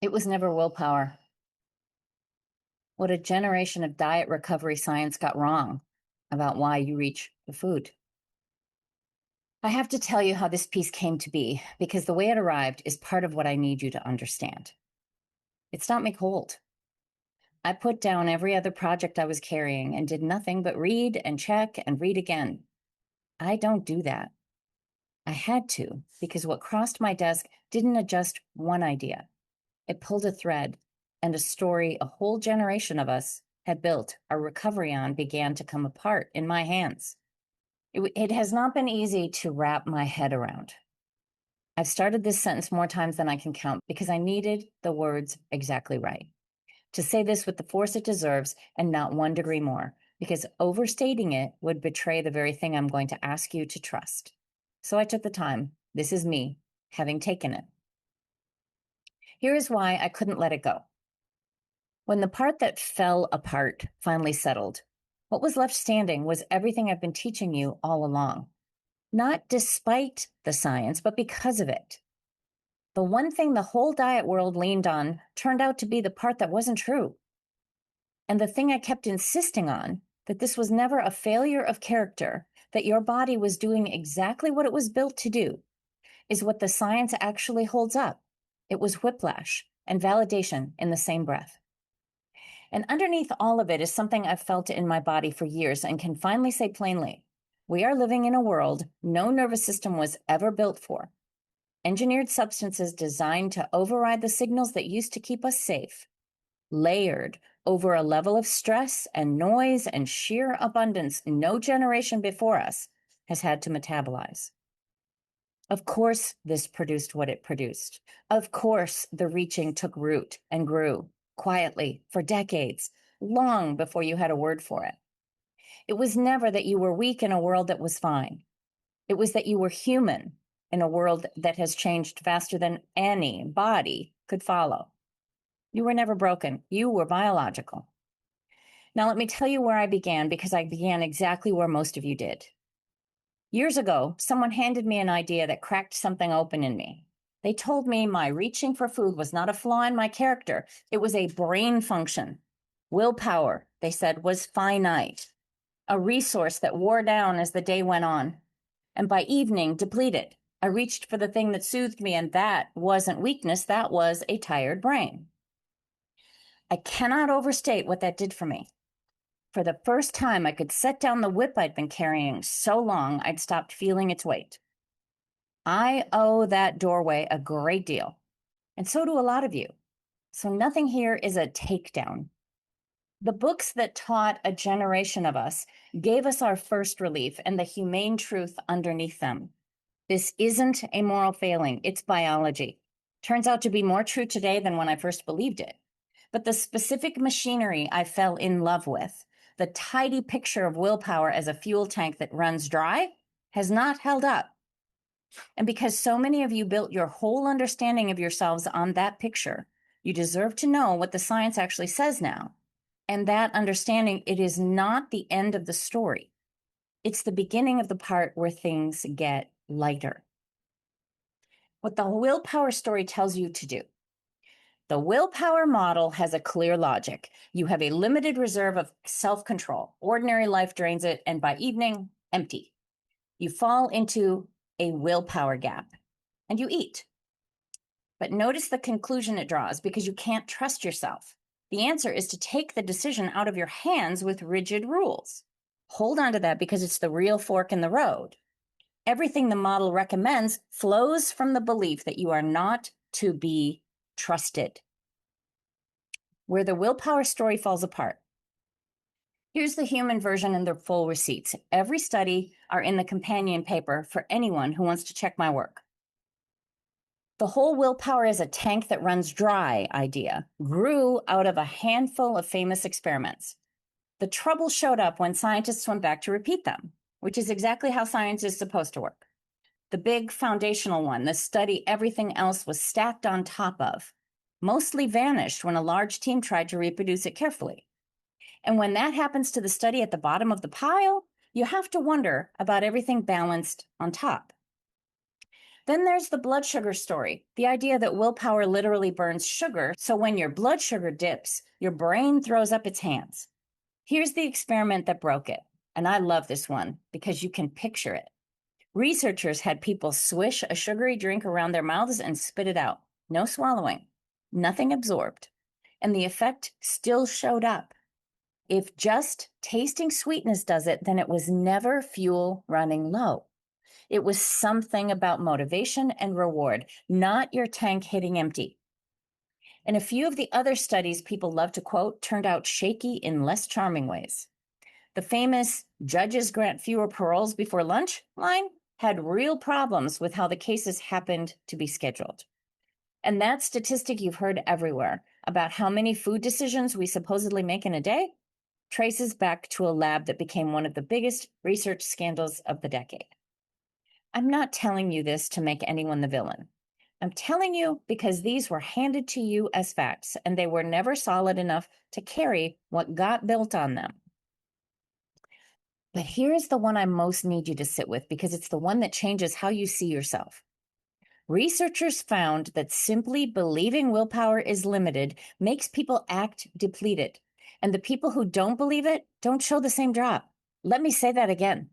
It was never willpower. What a generation of diet recovery science got wrong about why you reach for food. I have to tell you how this piece came to be because the way it arrived is part of what I need you to understand. It stopped me cold. I put down every other project I was carrying and did nothing but read and check and read again. I don't do that. I had to because what crossed my desk didn't adjust one idea. It pulled a thread, and a story a whole generation of us had built our recovery on began to come apart in my hands. It has not been easy to wrap my head around. I've started this sentence more times than I can count because I needed the words exactly right. To say this with the force it deserves and not 1 degree more, because overstating it would betray the very thing I'm going to ask you to trust. So I took the time. This is me, having taken it. Here is why I couldn't let it go. When the part that fell apart finally settled, what was left standing was everything I've been teaching you all along. Not despite the science, but because of it. The one thing the whole diet world leaned on turned out to be the part that wasn't true. And the thing I kept insisting on, that this was never a failure of character, that your body was doing exactly what it was built to do, is what the science actually holds up. It was whiplash and validation in the same breath. And underneath all of it is something I've felt in my body for years and can finally say plainly. We are living in a world no nervous system was ever built for. Engineered substances designed to override the signals that used to keep us safe, layered over a level of stress and noise and sheer abundance no generation before us has had to metabolize. Of course, this produced what it produced. Of course, the reaching took root and grew quietly for decades, long before you had a word for it. It was never that you were weak in a world that was fine. It was that you were human in a world that has changed faster than any body could follow. You were never broken. You were biological. Now, let me tell you where I began, because I began exactly where most of you did. Years ago, someone handed me an idea that cracked something open in me. They told me my reaching for food was not a flaw in my character. It was a brain function. Willpower, they said, was finite, a resource that wore down as the day went on, and by evening depleted. I reached for the thing that soothed me, and that wasn't weakness, that was a tired brain. I cannot overstate what that did for me. For the first time, I could set down the whip I'd been carrying so long I'd stopped feeling its weight. I owe that doorway a great deal, and so do a lot of you. So nothing here is a takedown. The books that taught a generation of us gave us our first relief and the humane truth underneath them. This isn't a moral failing, it's biology. Turns out to be more true today than when I first believed it. But the specific machinery I fell in love with, the tidy picture of willpower as a fuel tank that runs dry, has not held up. And because so many of you built your whole understanding of yourselves on that picture, you deserve to know what the science actually says now. And that understanding, it is not the end of the story. It's the beginning of the part where things get lighter. What the willpower story tells you to do. The willpower model has a clear logic. You have a limited reserve of self-control. Ordinary life drains it, and by evening, empty. You fall into a willpower gap, and you eat. But notice the conclusion it draws, because you can't trust yourself. The answer is to take the decision out of your hands with rigid rules. Hold on to that, because it's the real fork in the road. Everything the model recommends flows from the belief that you are not to be trusted. Where the willpower story falls apart. Here's the human version and the full receipts. Every study are in the companion paper for anyone who wants to check my work. The whole willpower is a tank that runs dry idea grew out of a handful of famous experiments. The trouble showed up when scientists went back to repeat them, which is exactly how science is supposed to work. The big foundational one, the study everything else was stacked on top of, mostly vanished when a large team tried to reproduce it carefully. And when that happens to the study at the bottom of the pile, you have to wonder about everything balanced on top. Then there's the blood sugar story, the idea that willpower literally burns sugar, so when your blood sugar dips, your brain throws up its hands. Here's the experiment that broke it, and I love this one because you can picture it. Researchers had people swish a sugary drink around their mouths and spit it out. No swallowing, nothing absorbed. And the effect still showed up. If just tasting sweetness does it, then it was never fuel running low. It was something about motivation and reward, not your tank hitting empty. And a few of the other studies people love to quote turned out shaky in less charming ways. The famous "judges grant fewer paroles before lunch" line had real problems with how the cases happened to be scheduled. And that statistic you've heard everywhere about how many food decisions we supposedly make in a day traces back to a lab that became one of the biggest research scandals of the decade. I'm not telling you this to make anyone the villain. I'm telling you because these were handed to you as facts, and they were never solid enough to carry what got built on them. But here's the one I most need you to sit with because it's the one that changes how you see yourself. Researchers found that simply believing willpower is limited makes people act depleted. And the people who don't believe it don't show the same drop. Let me say that again.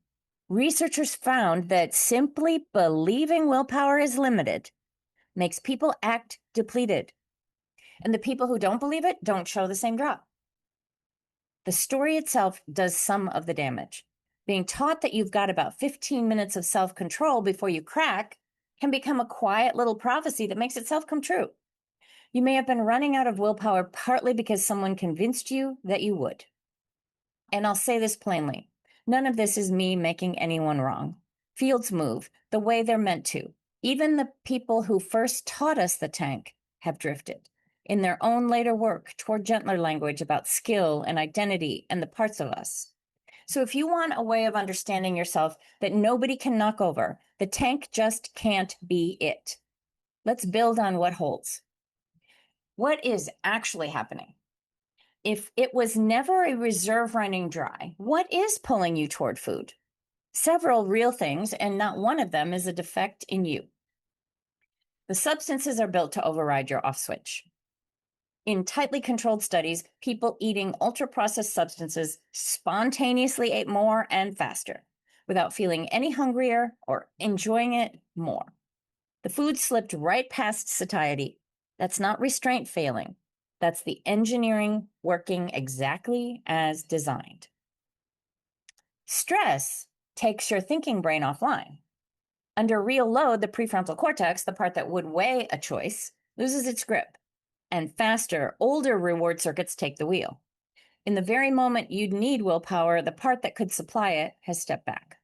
Researchers found that simply believing willpower is limited makes people act depleted. And the people who don't believe it don't show the same drop. The story itself does some of the damage. Being taught that you've got about 15 minutes of self-control before you crack can become a quiet little prophecy that makes itself come true. You may have been running out of willpower partly because someone convinced you that you would. And I'll say this plainly. None of this is me making anyone wrong. Fields move the way they're meant to. Even the people who first taught us the tank have drifted in their own later work toward gentler language about skill and identity and the parts of us. So if you want a way of understanding yourself that nobody can knock over, the tank just can't be it. Let's build on what holds. What is actually happening? If it was never a reserve running dry, what is pulling you toward food? Several real things, and not one of them is a defect in you. The substances are built to override your off switch. In tightly controlled studies, people eating ultra-processed substances spontaneously ate more and faster without feeling any hungrier or enjoying it more. The food slipped right past satiety. That's not restraint failing. That's the engineering working exactly as designed. Stress takes your thinking brain offline. Under real load, the prefrontal cortex, the part that would weigh a choice, loses its grip. And faster, older reward circuits take the wheel. In the very moment you'd need willpower, the part that could supply it has stepped back.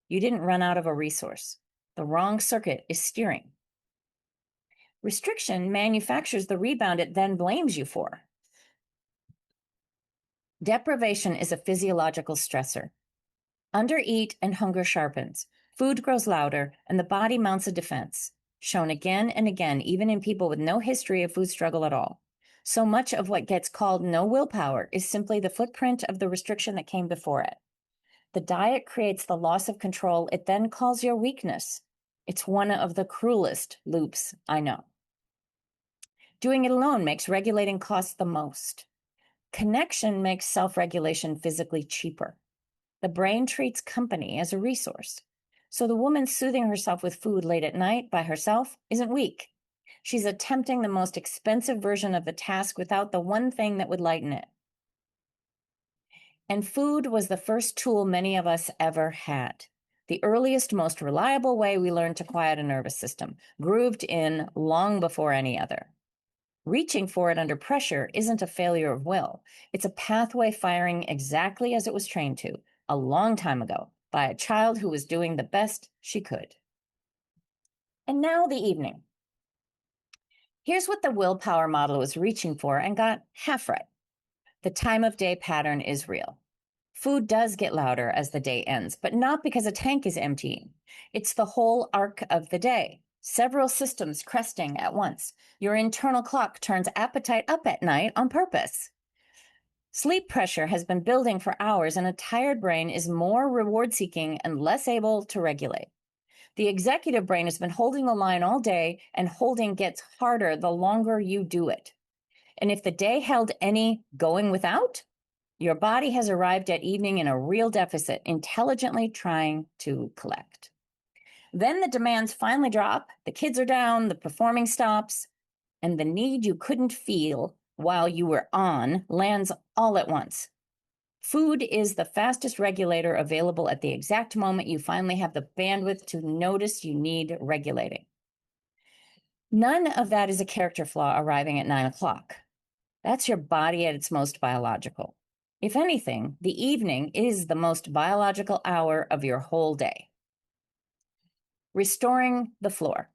You didn't run out of a resource. The wrong circuit is steering. Restriction manufactures the rebound it then blames you for. Deprivation is a physiological stressor. Undereat and hunger sharpens. Food grows louder, and the body mounts a defense, shown again and again, even in people with no history of food struggle at all. So much of what gets called no willpower is simply the footprint of the restriction that came before it. The diet creates the loss of control it then calls your weakness. It's one of the cruelest loops I know. Doing it alone makes regulating cost the most. Connection makes self-regulation physically cheaper. The brain treats company as a resource. So the woman soothing herself with food late at night by herself isn't weak. She's attempting the most expensive version of the task without the one thing that would lighten it. And food was the first tool many of us ever had. The earliest, most reliable way we learned to quiet a nervous system, grooved in long before any other. Reaching for it under pressure isn't a failure of will. It's a pathway firing exactly as it was trained to, a long time ago, by a child who was doing the best she could. And now the evening. Here's what the willpower model was reaching for and got half right. The time of day pattern is real. Food does get louder as the day ends, but not because a tank is emptying. It's the whole arc of the day. Several systems cresting at once. Your internal clock turns appetite up at night on purpose. Sleep pressure has been building for hours, and a tired brain is more reward-seeking and less able to regulate. The executive brain has been holding the line all day, and holding gets harder the longer you do it. And if the day held any going without, your body has arrived at evening in a real deficit, intelligently trying to collect. Then the demands finally drop, the kids are down, the performing stops, and the need you couldn't feel while you were on lands all at once. Food is the fastest regulator available at the exact moment you finally have the bandwidth to notice you need regulating. None of that is a character flaw arriving at 9 o'clock. That's your body at its most biological. If anything, the evening is the most biological hour of your whole day. Restoring the floor.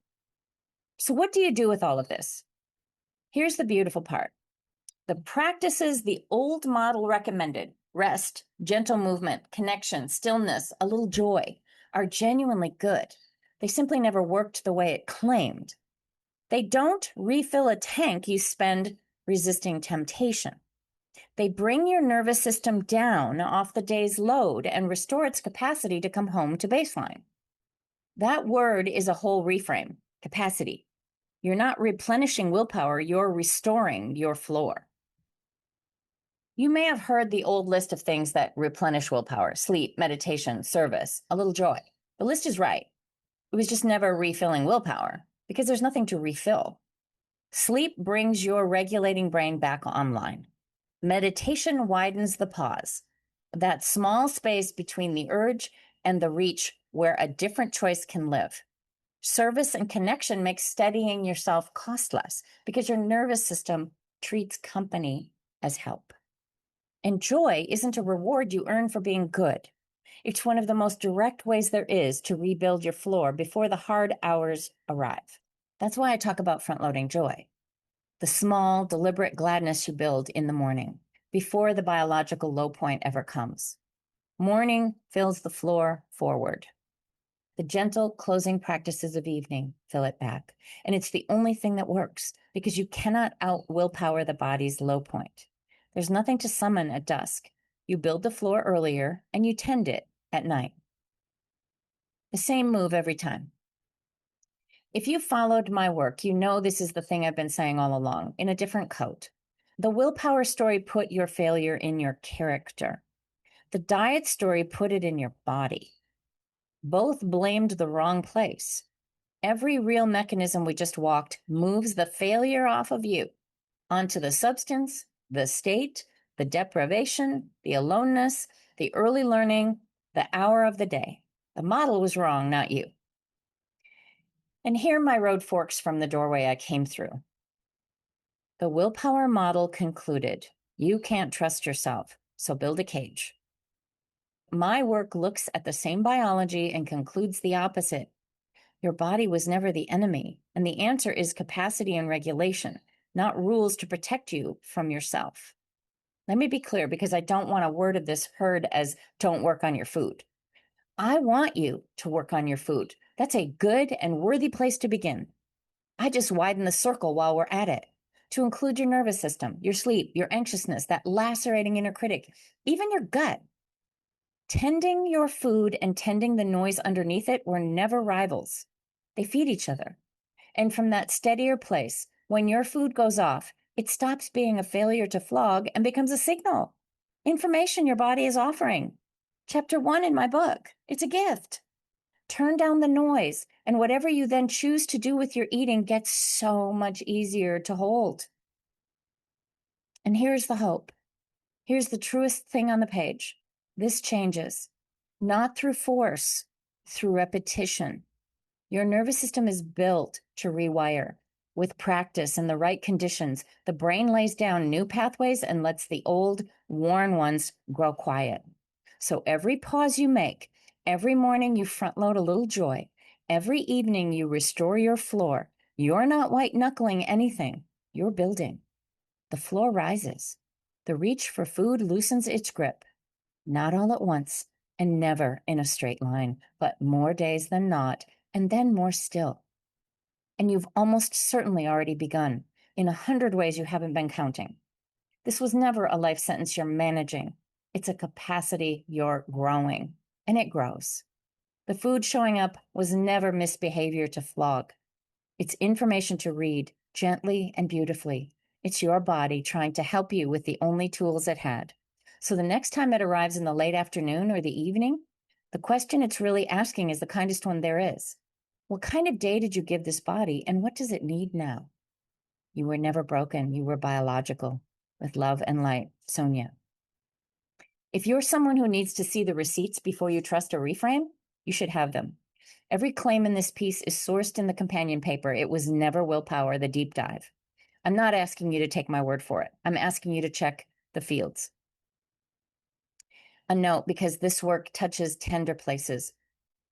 So what do you do with all of this? Here's the beautiful part. The practices the old model recommended, rest, gentle movement, connection, stillness, a little joy, are genuinely good. They simply never worked the way it claimed. They don't refill a tank you spend resisting temptation. They bring your nervous system down off the day's load and restore its capacity to come home to baseline. That word is a whole reframe, capacity. You're not replenishing willpower, you're restoring your floor. You may have heard the old list of things that replenish willpower: sleep, meditation, service, a little joy. The list is right. It was just never refilling willpower because there's nothing to refill. Sleep brings your regulating brain back online. Meditation widens the pause, that small space between the urge and the reach where a different choice can live. Service and connection make steadying yourself costless because your nervous system treats company as help. And joy isn't a reward you earn for being good. It's one of the most direct ways there is to rebuild your floor before the hard hours arrive. That's why I talk about front-loading joy. The small, deliberate gladness you build in the morning before the biological low point ever comes. Morning fills the floor forward. The gentle closing practices of evening fill it back. And it's the only thing that works because you cannot out-willpower the body's low point. There's nothing to summon at dusk. You build the floor earlier and you tend it at night. The same move every time. If you followed my work, you know this is the thing I've been saying all along, in a different coat. The willpower story put your failure in your character. The diet story put it in your body. Both blamed the wrong place. Every real mechanism we just walked moves the failure off of you onto the substance, the state, the deprivation, the aloneness, the early learning, the hour of the day. The model was wrong, not you. And here my road forks from the doorway I came through. The willpower model concluded, you can't trust yourself, so build a cage. My work looks at the same biology and concludes the opposite. Your body was never the enemy, and the answer is capacity and regulation, not rules to protect you from yourself. Let me be clear, because I don't want a word of this heard as don't work on your food. I want you to work on your food. That's a good and worthy place to begin. I just widen the circle while we're at it, to include your nervous system, your sleep, your anxiousness, that lacerating inner critic, even your gut. Tending your food and tending the noise underneath it were never rivals. They feed each other. And from that steadier place, when your food goes off, it stops being a failure to flog and becomes a signal. Information your body is offering. Chapter 1 in my book. It's a gift. Turn down the noise, and whatever you then choose to do with your eating gets so much easier to hold. And here's the hope. Here's the truest thing on the page. This changes, not through force, through repetition. Your nervous system is built to rewire. With practice and the right conditions, the brain lays down new pathways and lets the old, worn ones grow quiet. So every pause you make, every morning you front load a little joy, every evening you restore your floor, you're not white-knuckling anything, you're building. The floor rises. The reach for food loosens its grip. Not all at once, and never in a straight line, but more days than not, and then more still. And you've almost certainly already begun in 100 ways you haven't been counting. This was never a life sentence you're managing. It's a capacity you're growing, and it grows. The food showing up was never misbehavior to flog. It's information to read gently and beautifully. It's your body trying to help you with the only tools it had. So the next time it arrives in the late afternoon or the evening, the question it's really asking is the kindest one there is. What kind of day did you give this body, and what does it need now? You were never broken. You were biological. With love and light, Sonia. If you're someone who needs to see the receipts before you trust a reframe, you should have them. Every claim in this piece is sourced in the companion paper. It was never Willpower, the deep dive. I'm not asking you to take my word for it. I'm asking you to check the fields. A note, because this work touches tender places.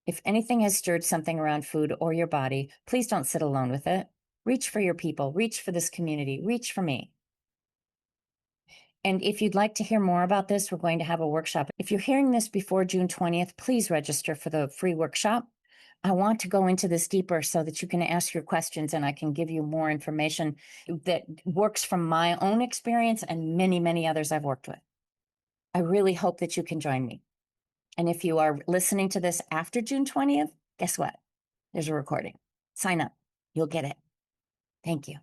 If anything has stirred something around food or your body, please don't sit alone with it. Reach for your people, reach for this community, reach for me. And if you'd like to hear more about this, we're going to have a workshop. If you're hearing this before June 20th, please register for the free workshop. I want to go into this deeper so that you can ask your questions and I can give you more information that works from my own experience and many, many others I've worked with. I really hope that you can join me. And if you are listening to this after June 20th, guess what? There's a recording. Sign up. You'll get it. Thank you.